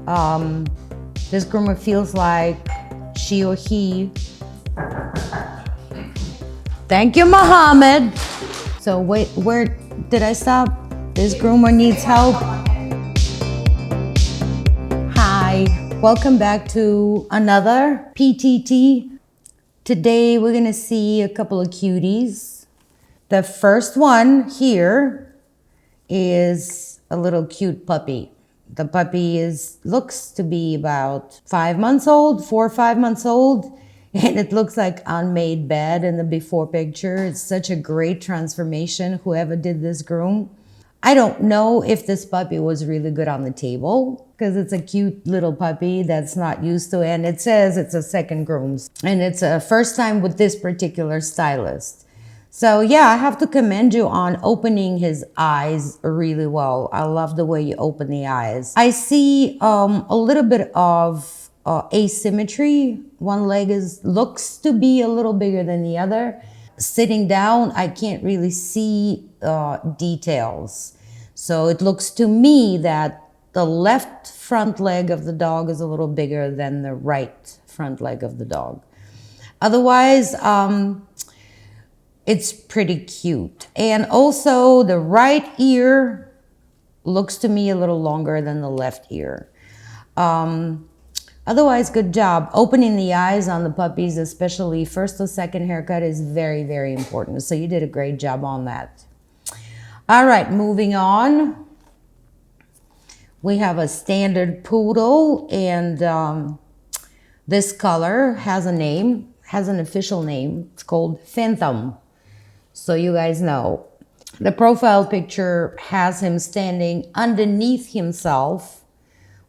This groomer feels like she or he. Thank you, Muhammad. So wait, where did I stop? This groomer needs help. Hi, welcome back to another PTT. Today we're gonna see a couple of cuties. The first one here is a little cute puppy. The puppy looks to be about 5 months old, 4 or 5 months old, and it looks like unmade bed in the before picture. It's such a great transformation, whoever did this groom. I don't know if this puppy was really good on the table because it's a cute little puppy that's not used to it, and it says it's a second groom, and it's a first time with this particular stylist. So yeah, I have to commend you on opening his eyes really well. I love the way you open the eyes. I see a little bit of asymmetry. One leg looks to be a little bigger than the other. Sitting down, I can't really see details. So it looks to me that the left front leg of the dog is a little bigger than the right front leg of the dog. Otherwise, it's pretty cute. And also the right ear looks to me a little longer than the left ear. Otherwise, good job. Opening the eyes on the puppies, especially first or second haircut, is very, very important. So you did a great job on that. All right, moving on. We have a standard poodle, and this color has a name, has an official name. It's called Phantom. So you guys know. The profile picture has him standing underneath himself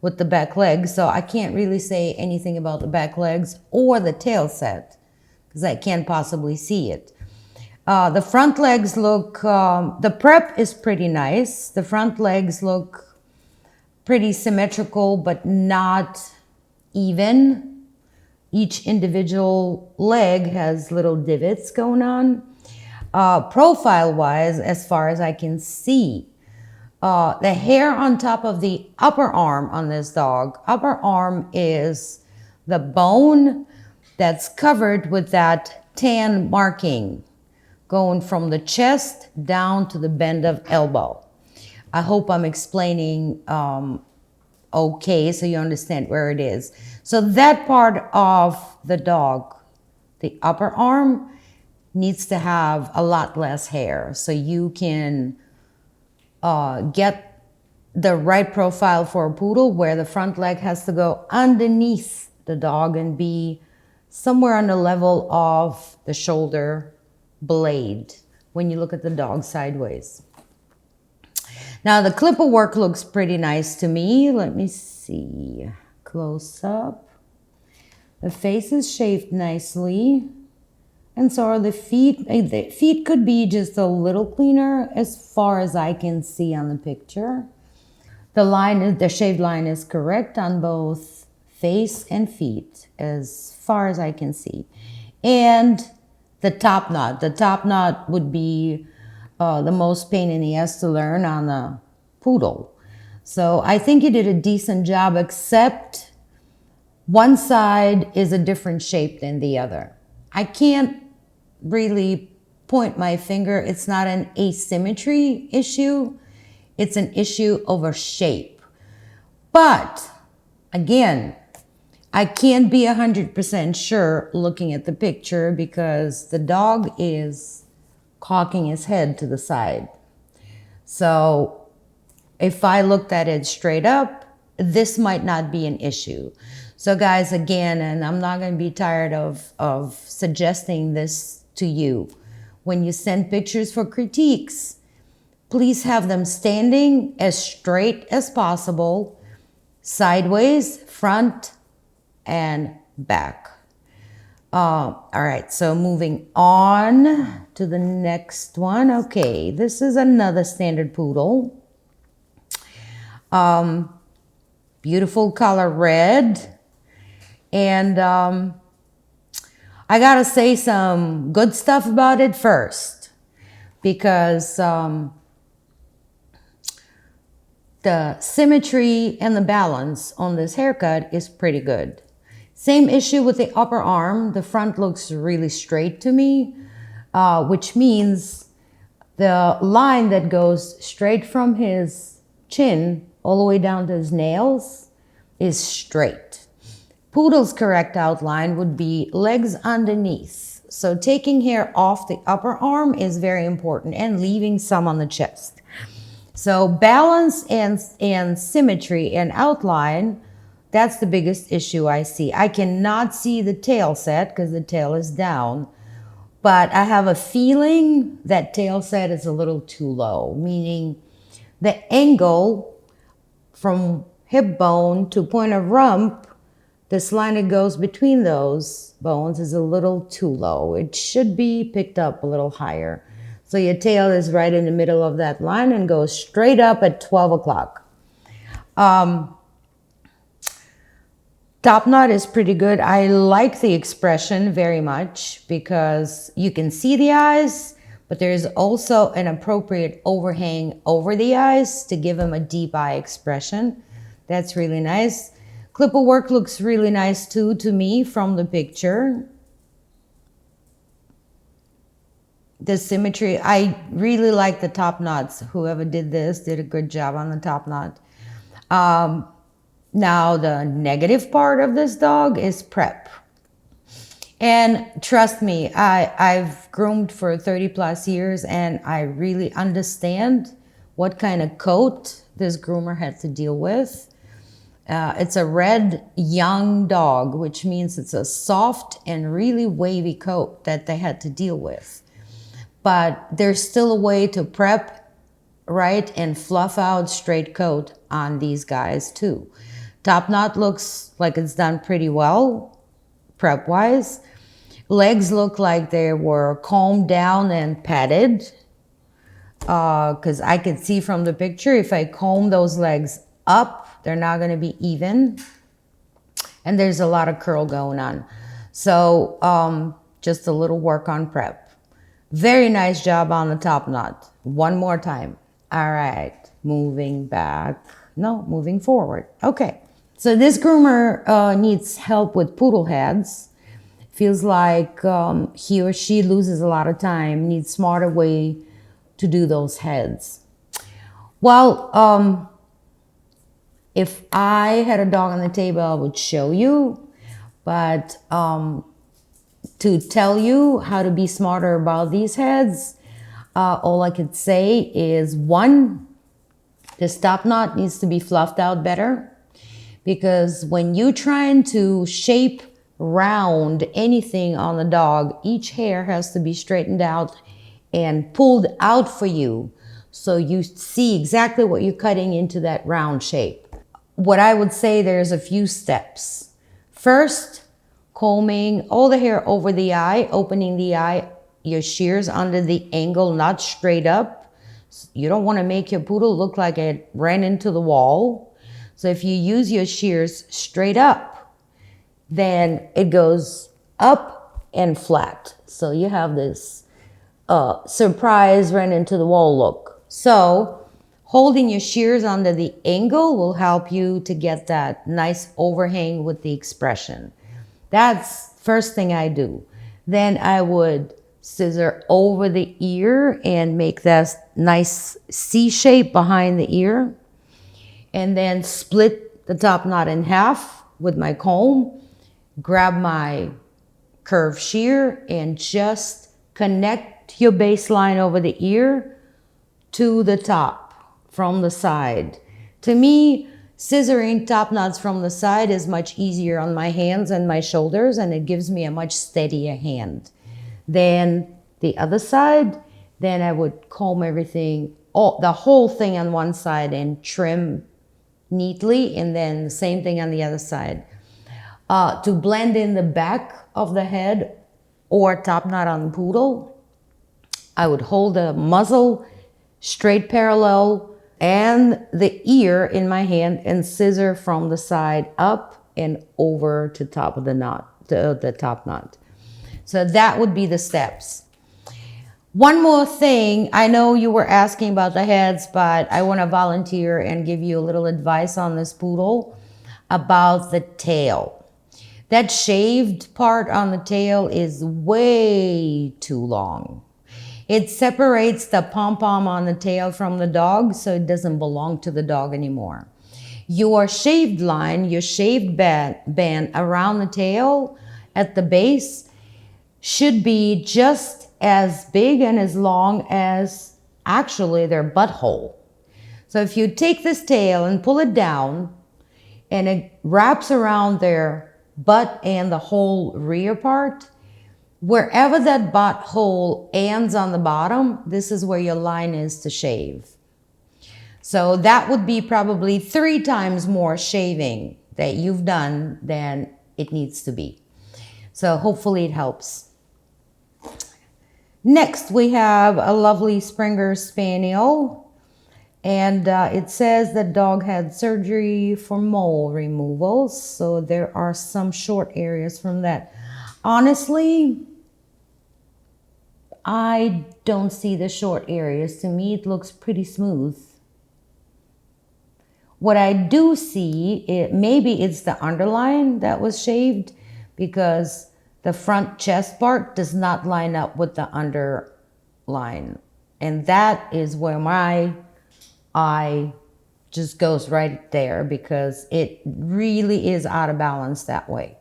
with the back legs. So I can't really say anything about the back legs or the tail set because I can't possibly see it. The front legs look, the prep is pretty nice. The front legs look pretty symmetrical, but not even. Each individual leg has little divots going on. Profile-wise, as far as I can see, the hair on top of the upper arm on this dog, upper arm is the bone that's covered with that tan marking going from the chest down to the bend of elbow. I hope I'm explaining okay so you understand where it is. So that part of the dog, the upper arm, needs to have a lot less hair so you can get the right profile for a poodle where the front leg has to go underneath the dog and be somewhere on the level of the shoulder blade when you look at the dog sideways. Now the clipper work looks pretty nice to me. Let me see, close up. The face is shaped nicely. And so are the feet. The feet could be just a little cleaner as far as I can see on the picture. The shaved line is correct on both face and feet as far as I can see. And the top knot would be the most pain in the ass to learn on the poodle. So I think you did a decent job, except one side is a different shape than the other. I can't really point my finger. It's not an asymmetry issue. It's an issue over shape. But again, I can't be 100% sure looking at the picture because the dog is cocking his head to the side. So if I looked at it straight up, this might not be an issue. So guys, again, and I'm not going to be tired of suggesting this to you. When you send pictures for critiques, please have them standing as straight as possible, sideways, front, and back. All right, so moving on to the next one. Okay, this is another standard poodle. Beautiful color red. And I gotta say some good stuff about it first, because The symmetry and the balance on this haircut is pretty good. Same issue with the upper arm. The front looks really straight to me, which means the line that goes straight from his chin all the way down to his nails is straight. Poodle's correct outline would be legs underneath. So taking hair off the upper arm is very important and leaving some on the chest. So balance and symmetry and outline, that's the biggest issue I see. I cannot see the tail set because the tail is down. But I have a feeling that tail set is a little too low, meaning the angle from hip bone to point of rump, this line that goes between those bones is a little too low. It should be picked up a little higher. So your tail is right in the middle of that line and goes straight up at 12 o'clock. Top knot is pretty good. I like the expression very much because you can see the eyes, but there's also an appropriate overhang over the eyes to give them a deep eye expression. That's really nice. Clipper work looks really nice too to me from the picture. The symmetry, I really like the top knots. Whoever did this did a good job on the top knot. Now, the negative part of this dog is prep. And trust me, I've groomed for 30 plus years and I really understand what kind of coat this groomer had to deal with. It's a red young dog, which means it's a soft and really wavy coat that they had to deal with. But there's still a way to prep, right, and fluff out straight coat on these guys too. Top knot looks like it's done pretty well, prep-wise. Legs look like they were combed down and padded. Because I could see from the picture, if I comb those legs up, they're not going to be even. And there's a lot of curl going on. So just a little work on prep. Very nice job on the top knot. One more time. All right, moving back. No, moving forward. Okay. So this groomer needs help with poodle heads. Feels like he or she loses a lot of time, needs smarter way to do those heads. Well, if I had a dog on the table, I would show you. But to tell you how to be smarter about these heads, all I could say is one, this top knot needs to be fluffed out better. Because when you're trying to shape round anything on the dog, each hair has to be straightened out and pulled out for you so you see exactly what you're cutting into that round shape. What I would say, there's a few steps. First, combing all the hair over the eye, opening the eye, your shears under the angle, not straight up. You don't want to make your poodle look like it ran into the wall. So if you use your shears straight up, then it goes up and flat. So you have this surprise ran into the wall look. So holding your shears under the angle will help you to get that nice overhang with the expression. That's first thing I do. Then I would scissor over the ear and make that nice C shape behind the ear. And then split the top knot in half with my comb, grab my curved shear and just connect your baseline over the ear to the top from the side. To me, scissoring top knots from the side is much easier on my hands and my shoulders, and it gives me a much steadier hand. Then the other side, then I would comb everything, the whole thing on one side and trim neatly, and then the same thing on the other side. To blend in the back of the head or top knot on the poodle, I would hold the muzzle straight parallel and the ear in my hand and scissor from the side up and over to top of the knot, the top knot. So that would be the steps. One more thing, I know you were asking about the heads, but I want to volunteer and give you a little advice on this poodle about the tail. That shaved part on the tail is way too long. It separates the pom-pom on the tail from the dog, so it doesn't belong to the dog anymore. Your shaved line, your shaved band around the tail at the base should be just as big and as long as actually their butthole. So if you take this tail and pull it down and it wraps around their butt and the whole rear part, wherever that butthole ends on the bottom, this is where your line is to shave. So that would be probably 3 times more shaving that you've done than it needs to be. So hopefully it helps. Next, we have a lovely Springer Spaniel. And it says the dog had surgery for mole removal. So there are some short areas from that. Honestly, I don't see the short areas. To me, it looks pretty smooth. What I do see, maybe it's the underline that was shaved, because the front chest part does not line up with the underline. And that is where my eye just goes right there, because it really is out of balance that way.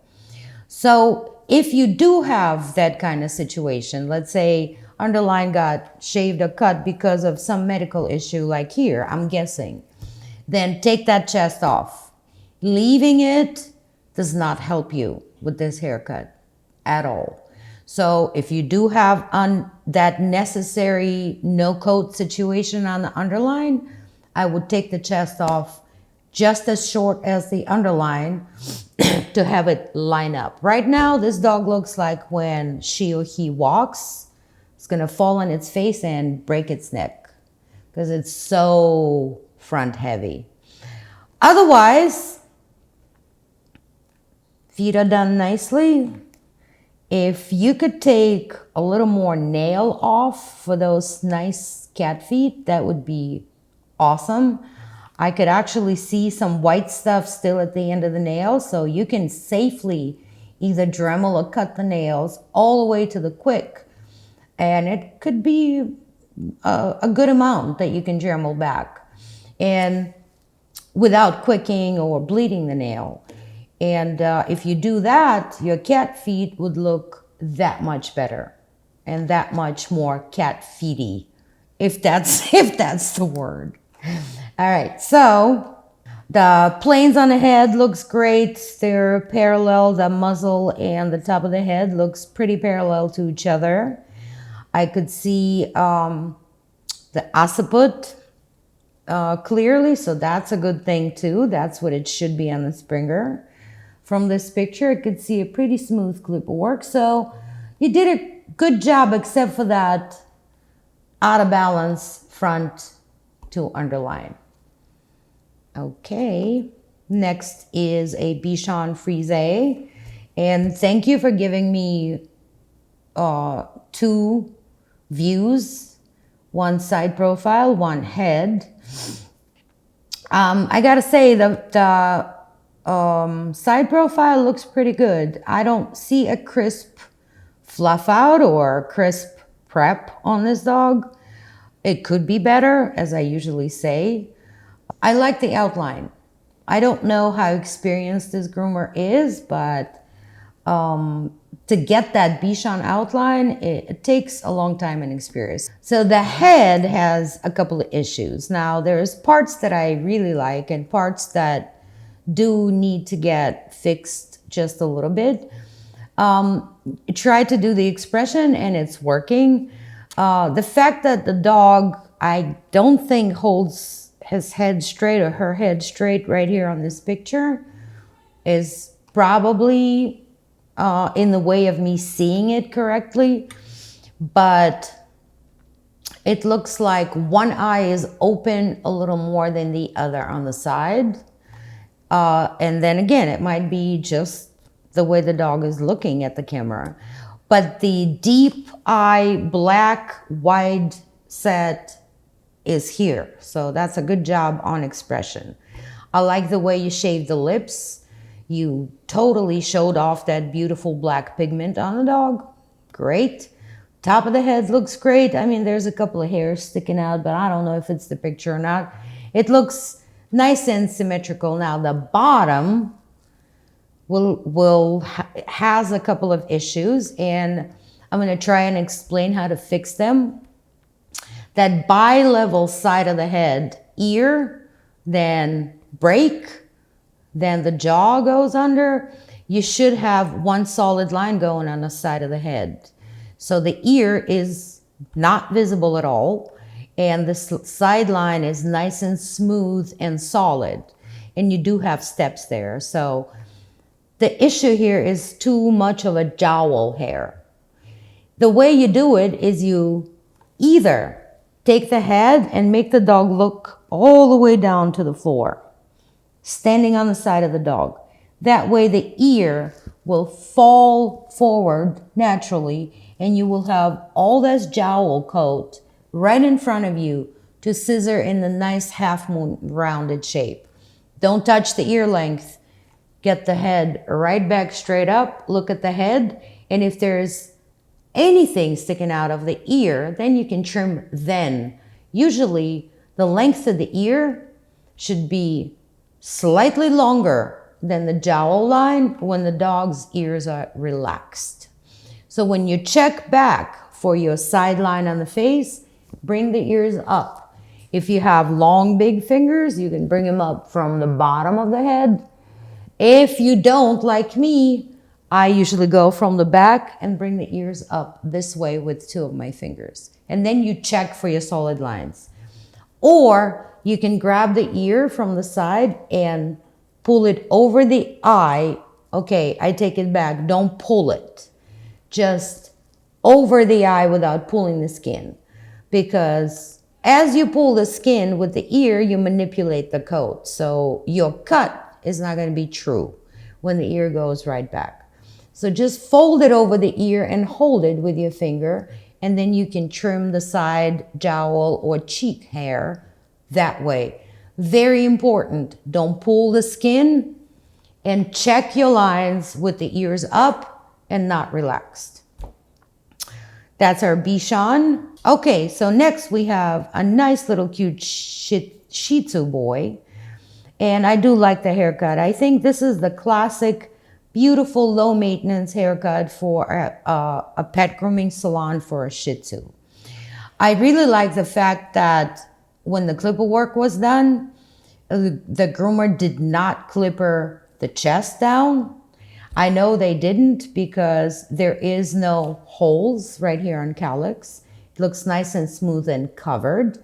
So if you do have that kind of situation, let's say underline got shaved or cut because of some medical issue like here, I'm guessing, then take that chest off. Leaving it does not help you with this haircut at all. So if you do have that necessary no coat situation on the underline, I would take the chest off just as short as the underline to have it line up. Right now, this dog looks like when she or he walks, it's gonna fall on its face and break its neck because it's so front heavy. Otherwise, feet are done nicely. If you could take a little more nail off for those nice cat feet, that would be awesome. I could actually see some white stuff still at the end of the nail, so you can safely either Dremel or cut the nails all the way to the quick. And it could be a good amount that you can Dremel back, and without quicking or bleeding the nail. And if you do that, your cat feet would look that much better and that much more cat feety, if that's the word. All right, so the planes on the head looks great. They're parallel. The muzzle and the top of the head looks pretty parallel to each other. I could see the occiput clearly, so that's a good thing too. That's what it should be on the Springer. From this picture, I could see a pretty smooth clip of work. So you did a good job, except for that out of balance front to underline. Okay, next is a Bichon frise. And thank you for giving me 2 views, one side profile, one head. I gotta say the side profile looks pretty good. I don't see a crisp fluff out or crisp prep on this dog. It could be better, as I usually say. I like the outline. I don't know how experienced this groomer is, but to get that Bichon outline, it takes a long time and experience. So the head has a couple of issues. Now, there's parts that I really like and parts that do need to get fixed just a little bit. Try to do the expression and it's working. The fact that the dog, I don't think holds his head straight or her head straight right here on this picture, is probably in the way of me seeing it correctly. But it looks like one eye is open a little more than the other on the side. And then again, it might be just the way the dog is looking at the camera. But the deep eye, black, wide set is here. So that's a good job on expression. I like the way you shaved the lips. You totally showed off that beautiful black pigment on the dog. Great. Top of the head looks great. I mean, there's a couple of hairs sticking out, but I don't know if it's the picture or not. It looks nice and symmetrical. Now the bottom has a couple of issues, and I'm going to try and explain how to fix them. That bi-level side of the head, ear, then break, then the jaw goes under. You should have one solid line going on the side of the head. So the ear is not visible at all, and the side line is nice and smooth and solid. And you do have steps there. So the issue here is too much of a jowl hair. The way you do it is you either take the head and make the dog look all the way down to the floor, standing on the side of the dog. That way the ear will fall forward naturally, and you will have all this jowl coat right in front of you to scissor in the nice half moon rounded shape. Don't touch the ear length. Get the head right back straight up, look at the head, and if there's anything sticking out of the ear, then you can trim then. Usually the length of the ear should be slightly longer than the jowl line when the dog's ears are relaxed. So when you check back for your sideline on the face, bring the ears up. If you have long, big fingers, you can bring them up from the bottom of the head. If you don't, like me, I usually go from the back and bring the ears up this way with two of my fingers. And then you check for your solid lines. Or you can grab the ear from the side and pull it over the eye. Okay, I take it back. Don't pull it. Just over the eye without pulling the skin. Because as you pull the skin with the ear, you manipulate the coat. So your cut is not going to be true when the ear goes right back. So just fold it over the ear and hold it with your finger, and then you can trim the side jowl or cheek hair that way. Very important, don't pull the skin, and check your lines with the ears up and not relaxed. That's our Bichon. Okay, so next we have a nice little cute Shih Tzu boy. And I do like the haircut. I think this is the classic, beautiful, low maintenance haircut for a pet grooming salon for a Shih Tzu. I really like the fact that when the clipper work was done, the groomer did not clipper the chest down. I know they didn't because there is no holes right here on calyx. It looks nice and smooth and covered.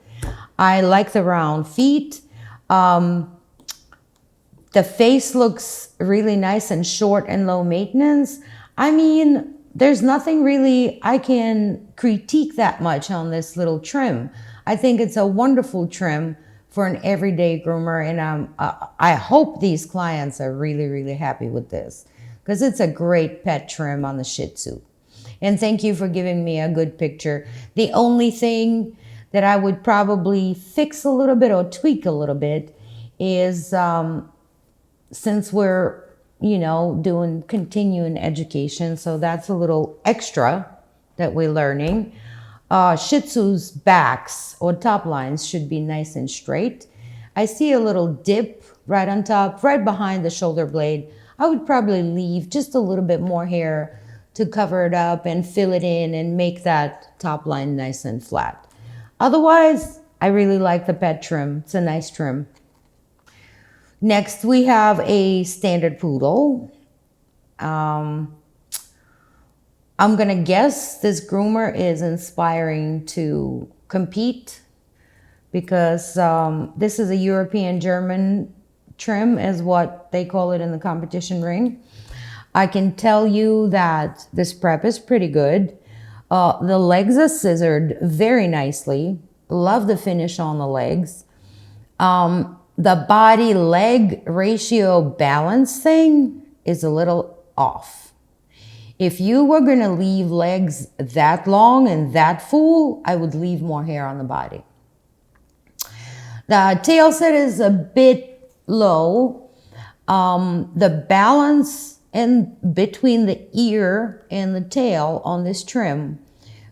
I like the round feet. The face looks really nice and short and low maintenance. I mean, there's nothing really I can critique that much on this little trim. I think it's a wonderful trim for an everyday groomer, and I hope these clients are really, really happy with this because it's a great pet trim on the Shih Tzu. And thank you for giving me a good picture. The only thing that I would probably fix a little bit or tweak a little bit is since we're, doing continuing education, so that's a little extra that we're learning. Shih Tzu's backs or top lines should be nice and straight. I see a little dip right on top, right behind the shoulder blade. I would probably leave just a little bit more hair to cover it up and fill it in and make that top line nice and flat. Otherwise, I really like the pet trim. It's a nice trim. Next, we have a standard poodle. I'm going to guess this groomer is inspiring to compete because this is a European German trim is what they call it in the competition ring. I can tell you that this prep is pretty good. The legs are scissored very nicely. Love the finish on the legs. The body-leg ratio balance thing is a little off. If you were going to leave legs that long and that full, I would leave more hair on the body. The tail set is a bit low. The balance in between the ear and the tail on this trim,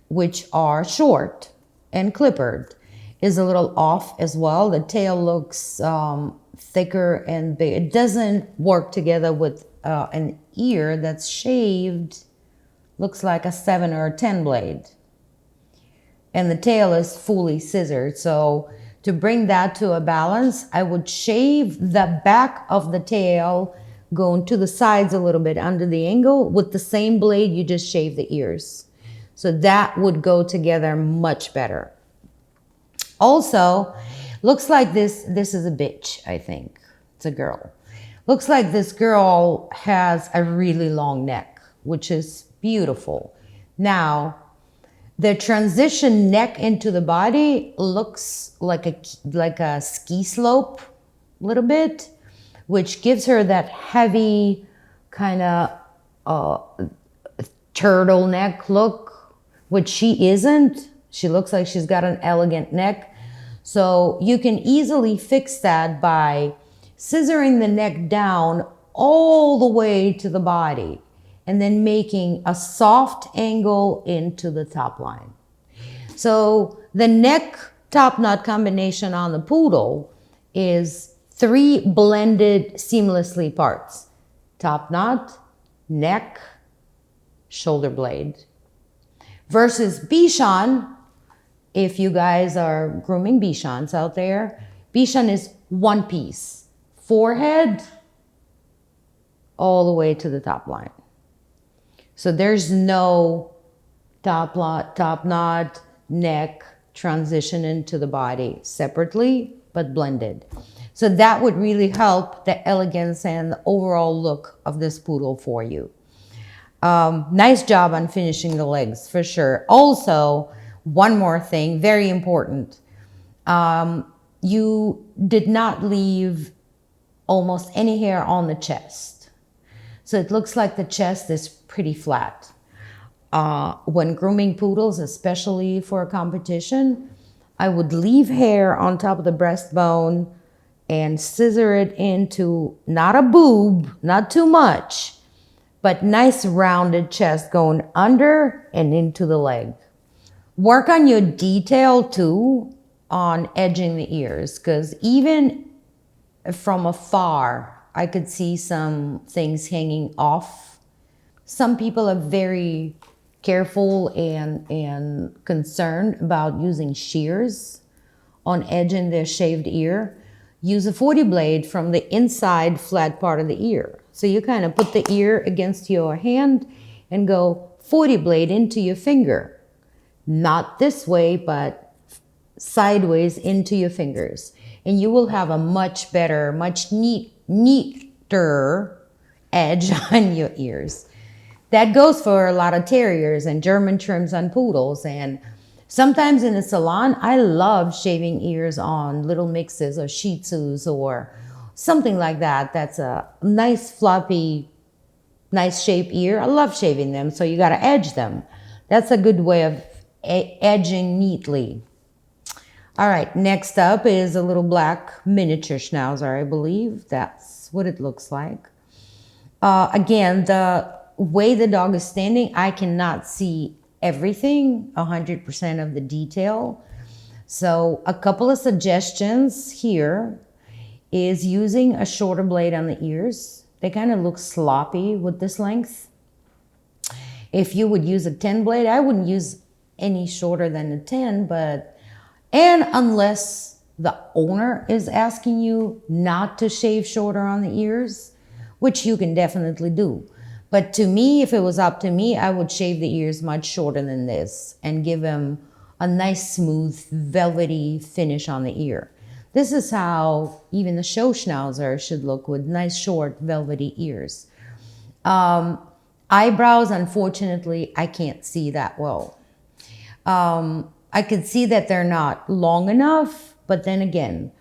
which are short and clippered, is a little off as well. The tail looks thicker and big. It doesn't work together with an ear that's shaved, looks like a 7 or a 10 blade. And the tail is fully scissored. So to bring that to a balance, I would shave the back of the tail, going to the sides a little bit under the angle. With the same blade, you just shave the ears. So that would go together much better. Also, looks like this is a bitch, I think. It's a girl. Looks like this girl has a really long neck, which is beautiful. Now, the transition neck into the body looks like a ski slope a little bit, which gives her that heavy kind of turtleneck look, which she isn't. She looks like she's got an elegant neck. So you can easily fix that by scissoring the neck down all the way to the body and then making a soft angle into the top line. So the neck top knot combination on the Poodle is 3 blended seamlessly parts: top knot, neck, shoulder blade. Versus Bichon, if you guys are grooming Bichons out there, Bichon is one piece. Forehead all the way to the top line. So there's no top knot, neck, transition into the body separately, but blended. So that would really help the elegance and the overall look of this Poodle for you. Nice job on finishing the legs, for sure. Also, one more thing, very important. You did not leave almost any hair on the chest. So it looks like the chest is pretty flat. When grooming poodles, especially for a competition, I would leave hair on top of the breastbone and scissor it into not a boob, not too much, but nice rounded chest going under and into the leg. Work on your detail too on edging the ears, because even from afar, I could see some things hanging off. Some people are very careful and concerned about using shears on edging their shaved ear. Use a 40 blade from the inside flat part of the ear. So you kind of put the ear against your hand and go 40 blade into your finger. Not this way, but sideways into your fingers. And you will have a much better, much neater edge on your ears. That goes for a lot of terriers and German trims on poodles. And sometimes in the salon, I love shaving ears on little mixes or Shih Tzus or something like that. That's a nice floppy, nice shaped ear. I love shaving them, so you got to edge them. That's a good way of edging neatly. All right, next up is a little black miniature Schnauzer, I believe. That's what it looks like. Again, the way the dog is standing, I cannot see everything, 100% of the detail. So a couple of suggestions here is using a shorter blade on the ears. They kind of look sloppy with this length. If you would use a 10 blade, I wouldn't use any shorter than a 10, and unless the owner is asking you not to shave shorter on the ears, which you can definitely do. But to me, if it was up to me, I would shave the ears much shorter than this and give him a nice, smooth, velvety finish on the ear. This is how even the show Schnauzer should look, with nice, short, velvety ears. Eyebrows, unfortunately, I can't see that well. I could see that they're not long enough, but then again,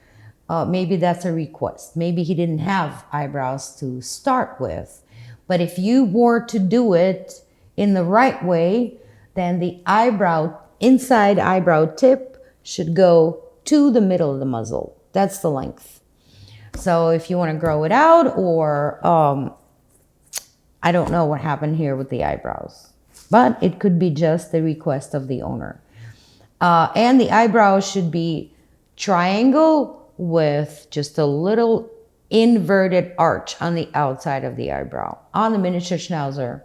maybe that's a request. Maybe he didn't have eyebrows to start with. But if you were to do it in the right way, then the eyebrow, inside eyebrow tip should go to the middle of the muzzle. That's the length. So if you want to grow it out, or I don't know what happened here with the eyebrows, but it could be just the request of the owner. And the eyebrows should be triangle with just a little inverted arch on the outside of the eyebrow. On the miniature Schnauzer,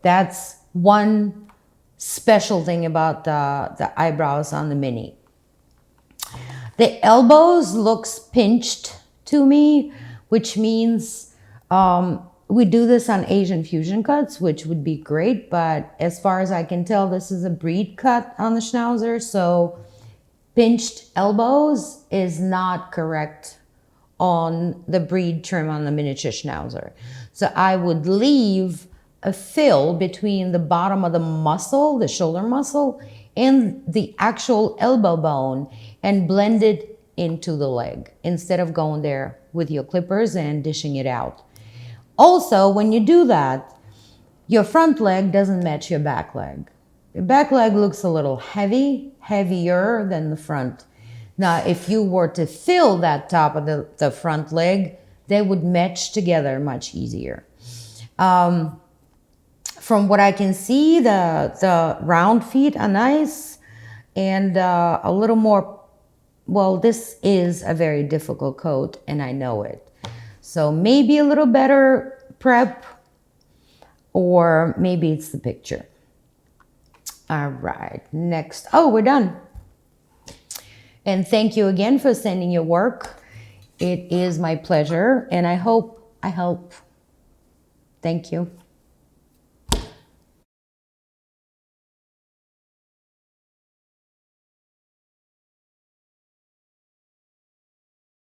that's one special thing about the eyebrows on the mini. The elbows looks pinched to me, which means we do this on Asian fusion cuts, which would be great, but as far as I can tell, this is a breed cut on the Schnauzer, so pinched elbows is not correct on the breed trim on the miniature Schnauzer. So I would leave a fill between the bottom of the muscle, the shoulder muscle, and the actual elbow bone, and blend it into the leg instead of going there with your clippers and dishing it out. Also, when you do that, your front leg doesn't match your back leg. Your back leg looks a little heavier than the front. Now, if you were to fill that top of the front leg, they would match together much easier. From what I can see, the round feet are nice, and a little more, well, this is a very difficult coat, and I know it. So maybe a little better prep, or maybe it's the picture. All right, next. Oh, we're done. And thank you again for sending your work. It is my pleasure, and I hope I help. Thank you.